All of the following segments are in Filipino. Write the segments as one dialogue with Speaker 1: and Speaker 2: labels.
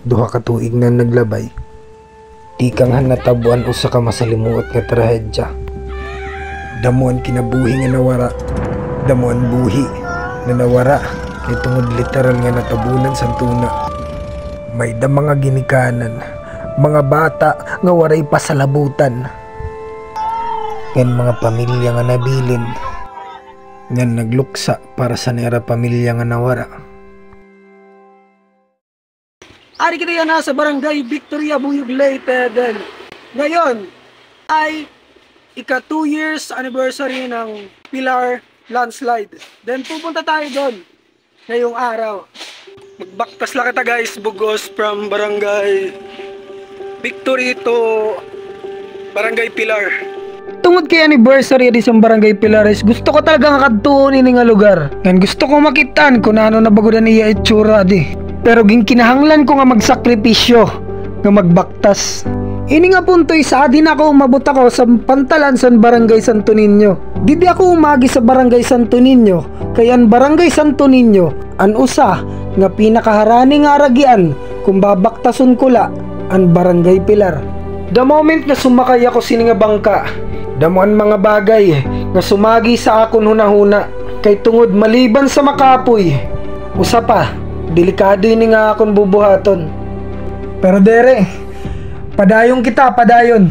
Speaker 1: duha ka tuig na naglabay. Di kang natabuan usa ka masalimuot nga trahedya. Damuan kinabuhi nga nawara. Damuan buhi na nawara kay tungod literal nga natabunan sa tuna. May da mga ginikanan, mga bata nga waray pasalabutan. Ngan mga pamilya nga nabilin, ngan nagluksa para sa nera pamilya nga nawara.
Speaker 2: Ari kita yan sa Barangay Victoria, Buyog Leyte. Then, ngayon ay ika 2 years anniversary ng Pilar landslide. Then pupunta tayo doon ngayong araw. Magbaktas lang kita guys, bugos from Barangay Victory to Barangay Pilar. Tungod kay anniversary di sa Barangay Pilares, gusto ko talaga kadtuon ini nga lugar. Ngan gusto ko makitaan kung ano na bago na niya itsura di. Pero ginkinahanglan ko nga magsakripisyo nga magbaktas. Ini nga punto isa din ako umabot ako sa pantalan sa Barangay Santo Niño. Didi ako umagi sa Barangay Santo Niño, kaya ang Barangay Santo Niño an usa nga pinakaharani nga aragian kung babaktason ko la ang Barangay Pilar. The moment na sumakay ako sini nga bangka, damuan mga bagay nga sumagi sa akon hunahuna kay tungod maliban sa makapoy. Usa pa, delikado ini nga akon bubuhaton. Pero dere, padayon kita, padayon.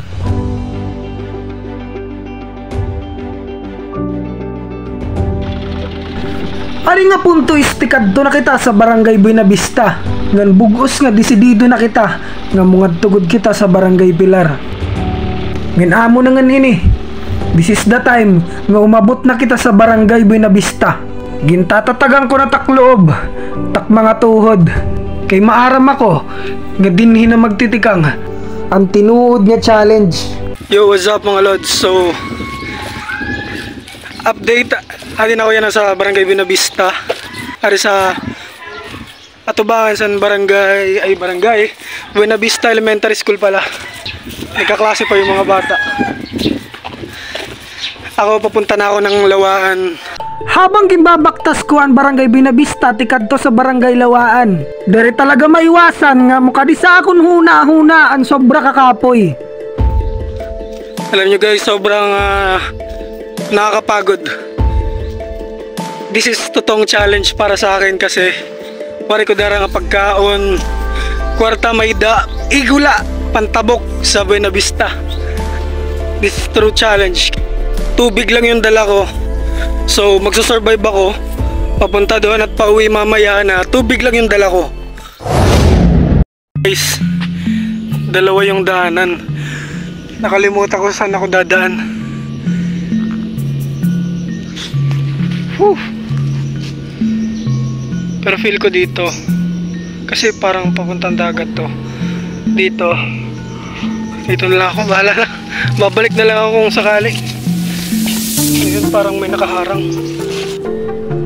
Speaker 2: Ari nga punto istikadto na kita sa Barangay Buenavista. Ngan bugos nga desidido na kita nga mungad tugod kita sa Barangay Pilar. Ngan amo na ngan ini. This is the time nga umabot na kita sa Barangay Buenavista. Gintatatagang ko na takloob, tak mga tuhod. Kay maaram ako nga dinhi na magtitikang ang tinuod nga challenge. Yo, what's up mga lods? So, update. Adin ako yan sa Barangay Buenavista. Ari sa atubangan sa Barangay Buenavista Elementary School pala. Nagkaklase pa yung mga bata. Ako papunta na ako ng Lawaan. Habang gimbabaktas ko ang Barangay Buenavista tikadto sa Barangay Lawaan, dari talaga maiwasan nga mukha di sa akon huna-huna ang sobra kakapoy. Alam nyo guys, sobrang nakakapagod. This is totoong challenge para sa akin kasi wari ko dara nga pagkaon, kwarta may da, igula, pantabok sa Buenavista. This is true challenge. Tubig lang yung dala ko. So magsusurvive ako papunta doon at pauwi mamaya na tubig lang yung dala ko. Guys, dalawa yung daanan. Nakalimutan ko saan ako dadaan. Whew. Pero feel ko dito kasi parang papuntang dagat to. Dito na lang ako, bahala na. Babalik na lang ako kung sakali. Ngayon parang may nakaharang.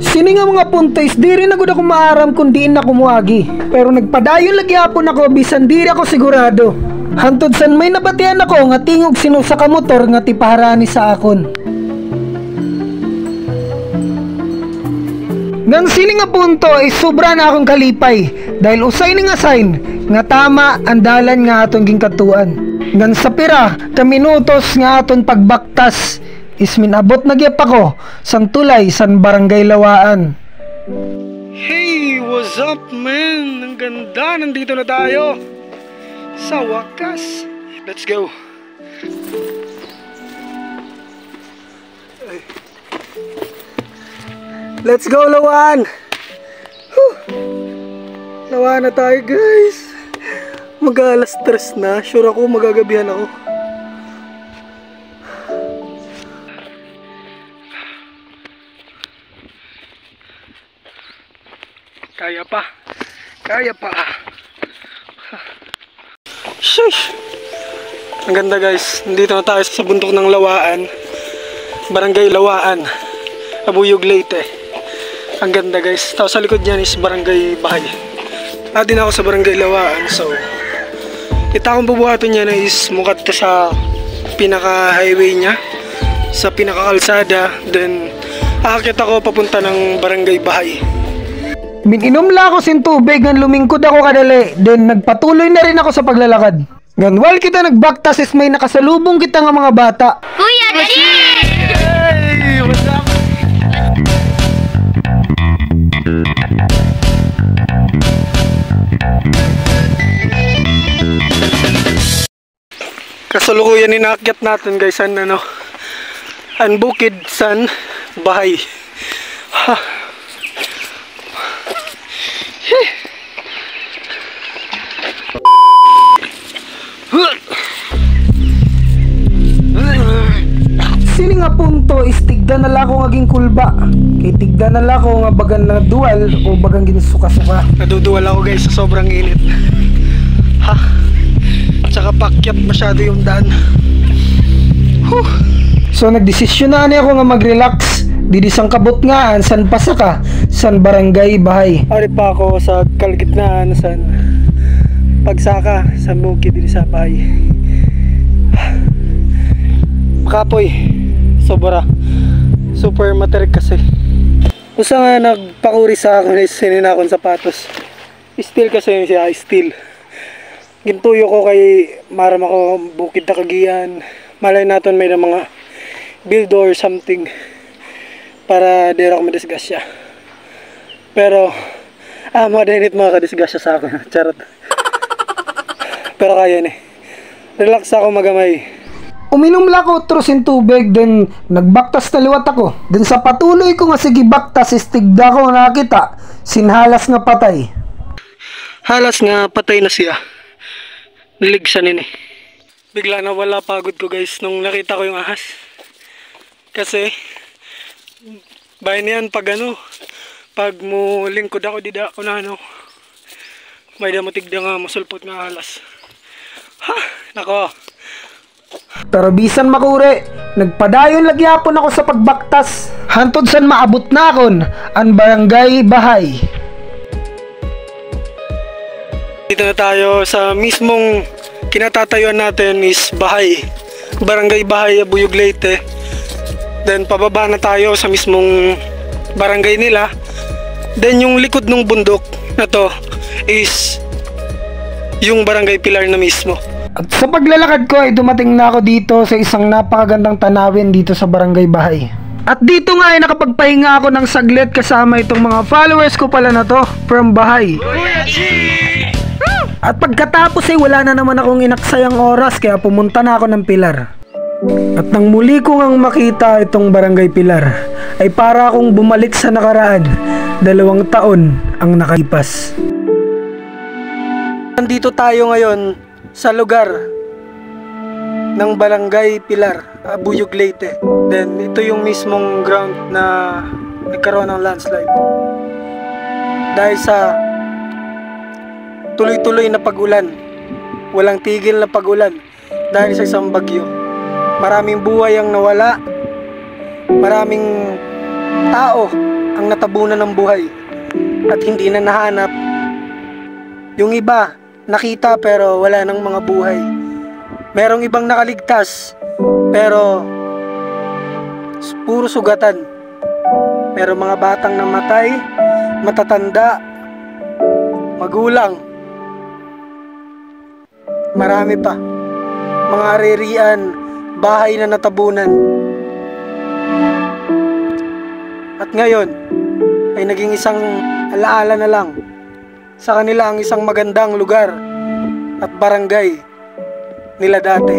Speaker 2: Sini nga mga puntis, di rin agad ako maaram kung diin na kumuagi. Pero nagpadayon lagi hapon ako, bisan di ako sigurado. Hantod san may nabatian ako nga tingog sinusa ka motor nga tipaharani sa akon. Ngan sini nga punto ay sobra na akong kalipay dahil usay ni nga sign nga tama ang dalan nga aton gingkatuan. Ngan sa pira ka minutos nga aton pagbaktas is minabot na gyap ako sang tulay san Barangay Lawaan. Hey, what's up man? Ang ganda, nandito na tayo sa wakas. Let's go. Let's go Lawaan. Lawaan na tayo guys. Mag-alas 3 na. Sure ako magagabihan ako. Kaya pa. Kaya pa. Sheesh. Ang ganda guys. Nandito na tayo sa bundok ng Lawaan. Barangay Lawaan, Buyog Leyte. Ang ganda guys. Tapos sa likod niyan is Barangay Bahay. Din ako sa Barangay Lawaan. So kita akong bubuhaton niya na is mukat to sa pinaka highway niya, sa pinaka kalsada. Then aakit ako papunta ng Barangay Bahay.
Speaker 1: Mininom lang ako sin tubig ngan lumingkod ako kadali. Then nagpatuloy na rin ako sa paglalakad. Ngan while kita nagbaktas is may nakasalubong kita nga mga bata.
Speaker 3: Kuya G!
Speaker 2: Hey, what's up? Kasalukuyan inaakyat natin guys an bukid san bahay. Ha. Sini nga punto is tigda na lang ako ngaging kulba. Kay tigda na lang ako nga bagan na dual o bagang ginsuka-suka. Naduduwal ako guys sa sobrang init. Ha. Tsaka pakyat masyado yung daan. Huh. So nagdesisyon na ako nga mag-relax. Didi sang kabot nga san pasaka san barangay bahay. Ari pa ako sa kalgitnaan san pagsaka sa bukid diri sa bahay. Kapoy, sobra. Super materik kasi. Usa nga nagpakuri sa akin is sinina akong sapatos. Steel kasi siya, steel. Gintuyo ko kay maram ako bukid na kagiyan. Malay naton may na mga build or something para di ako madisgasya. Pero madinit mga kadisgasya sa akin. Charot. Pero kaya ni. Relax ako magamay. Uminom lang ako trusin tubig, then nagbaktas na liwat ako. Then sa patuloy ko nga sige baktas, istigda ko nakita, sinhalas nga patay. Halas nga patay na siya. Niligsan nini. Bigla na wala pagod ko guys nung nakita ko yung ahas. Kasi, bayan yan pag pag mo lingkod ako, dida ako na may damo tigda nga masulpot nga halas. Ha, nako. Pero bisan makure, nagpadayon lagyapon ako sa pagbaktas. Hantod san maabot na akon ang barangay bahay. Dito na tayo sa mismong kinatatayuan natin is bahay. Barangay bahay Buyog Leyte. Then pababa na tayo sa mismong barangay nila. Then yung likod ng bundok na to is yung barangay Pilar na mismo. At sa paglalakad ko ay dumating na ako dito sa isang napakagandang tanawin dito sa barangay bahay. At dito nga ay nakapagpahinga ako ng saglit kasama itong mga followers ko pala na to from bahay. At pagkatapos ay wala na naman akong inaksayang oras kaya pumunta na ako ng Pilar. At nang muli ko ngang makita itong barangay Pilar ay para akong bumalik sa nakaraan. 2 taon ang nakalipas. Nandito tayo ngayon sa lugar ng barangay Pilar, Buyog Leyte. Then ito yung mismong ground na nagkaroon ng landslide. Dahil sa tuloy-tuloy na pag-ulan, walang tigil na pag-ulan dahil sa isang bagyo. Maraming buhay ang nawala, maraming tao ang natabunan ng buhay at hindi na nahanap. Yung iba nakita pero wala ng mga buhay. Merong ibang nakaligtas pero puro sugatan. Merong mga batang namatay, matatanda, magulang. Marami pa. Mga arerian, bahay na natabunan. At ngayon ay naging isang alaala na lang sa kanila ang isang magandang lugar at barangay nila dati.